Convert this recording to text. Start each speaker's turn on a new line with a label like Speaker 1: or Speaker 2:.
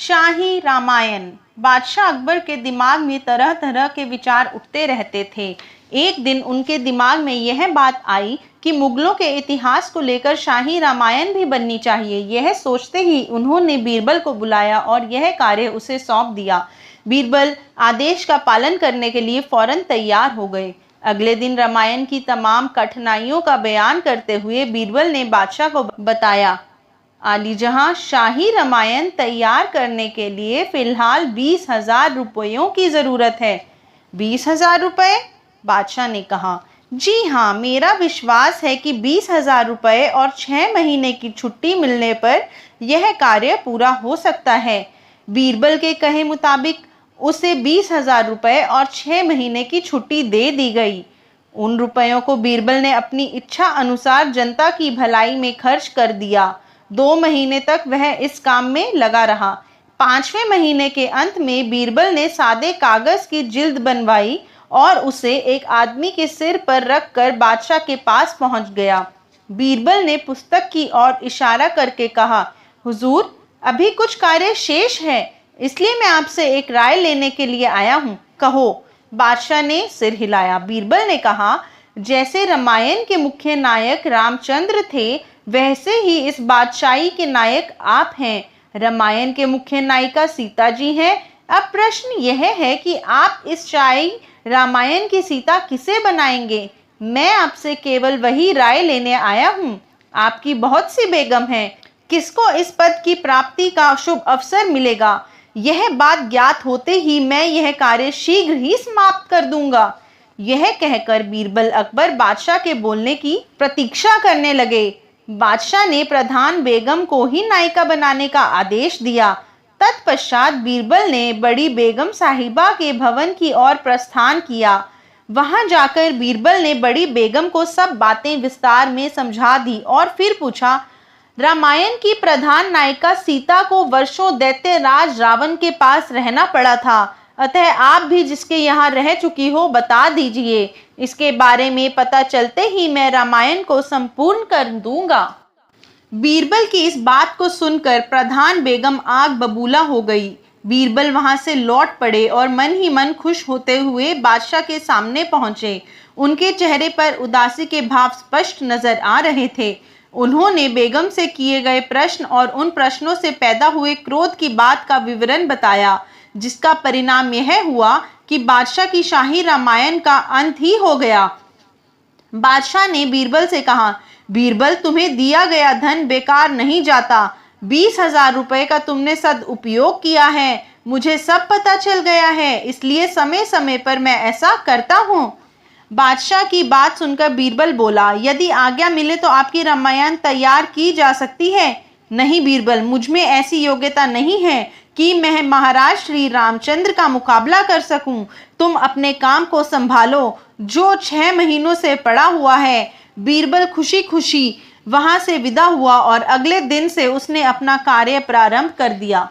Speaker 1: शाही रामायण। बादशाह अकबर के दिमाग में तरह तरह के विचार उठते रहते थे। एक दिन उनके दिमाग में यह बात आई कि मुगलों के इतिहास को लेकर शाही रामायण भी बननी चाहिए। यह सोचते ही उन्होंने बीरबल को बुलाया और यह कार्य उसे सौंप दिया। बीरबल आदेश का पालन करने के लिए फौरन तैयार हो गए। अगले दिन रामायण की तमाम कठिनाइयों का बयान करते हुए बीरबल ने बादशाह को बताया, आली जहां, शाही रामायण तैयार करने के लिए फिलहाल 20,000 रुपयों की जरूरत है। 20,000 रुपये? बादशाह ने कहा, जी हाँ, मेरा विश्वास है कि 20,000 रुपये और 6 महीने की छुट्टी मिलने पर यह कार्य पूरा हो सकता है। बीरबल के कहे मुताबिक उसे 20,000 रुपये और 6 महीने की छुट्टी दे दी गई। उन रुपयों को बीरबल ने अपनी इच्छा अनुसार जनता की भलाई में खर्च कर दिया। 2 महीने तक वह इस काम में लगा रहा। 5वें महीने के अंत में बीरबल ने सादे कागज की जिल्द बनवाई और उसे एक आदमी के सिर पर रखकर बादशाह के पास पहुंच गया। बीरबल ने पुस्तक की ओर इशारा करके कहा, हुजूर, अभी कुछ कार्य शेष है, इसलिए मैं आपसे एक राय लेने के लिए आया हूँ। कहो। बादशाह ने सिर हिलाया। बीरबल ने कहा, जैसे रामायण के मुख्य नायक रामचंद्र थे, वैसे ही इस बादशाही के नायक आप हैं। रामायण के मुख्य नायिका सीता जी हैं। अब प्रश्न यह है कि आप इस शाही रामायण की सीता किसे बनाएंगे? मैं आपसे केवल वही राय लेने आया हूँ। आपकी बहुत सी बेगम हैं, किसको इस पद की प्राप्ति का शुभ अवसर मिलेगा? यह बात ज्ञात होते ही मैं यह कार्य शीघ्र ही समाप्त कर दूंगा। यह कहकर बीरबल अकबर बादशाह के बोलने की प्रतीक्षा करने लगे। बादशाह ने प्रधान बेगम को ही नायिका बनाने का आदेश दिया। तत्पश्चात बीरबल ने बड़ी बेगम साहिबा के भवन की ओर प्रस्थान किया। वहां जाकर बीरबल ने बड़ी बेगम को सब बातें विस्तार में समझा दी और फिर पूछा, रामायण की प्रधान नायिका सीता को वर्षों दैत्य राज रावण के पास रहना पड़ा था, अतः आप भी जिसके यहाँ रह चुकी हो बता दीजिए। इसके बारे में पता चलते ही मैं रामायण को संपूर्ण कर दूंगा। बीरबल की इस बात को सुनकर प्रधान बेगम आग बबूला हो गई। बीरबल वहां से लौट पड़े और मन ही मन खुश होते हुए बादशाह के सामने पहुंचे। उनके चेहरे पर उदासी के भाव स्पष्ट नजर आ रहे थे। उन्होंने बेगम से किए गए प्रश्न और उन प्रश्नों से पैदा हुए क्रोध की बात का विवरण बताया, जिसका परिणाम यह हुआ कि बादशाह की शाही रामायण का अंत ही हो गया। बादशाह ने बीरबल से कहा, बीरबल, तुम्हें दिया गया धन बेकार नहीं जाता। 20,000 रुपये का तुमने सदुपयोग किया है। मुझे सब पता चल गया है, इसलिए समय समय पर मैं ऐसा करता हूँ। बादशाह की बात सुनकर बीरबल बोला, यदि आज्ञा मिले तो आपकी रामायण तैयार की जा सकती है। नहीं बीरबल, मुझ में ऐसी योग्यता नहीं है कि मैं महाराज श्री रामचंद्र का मुकाबला कर सकूं। तुम अपने काम को संभालो, जो 6 महीनों से पड़ा हुआ है। बीरबल खुशी खुशी वहां से विदा हुआ और अगले दिन से उसने अपना कार्य प्रारंभ कर दिया।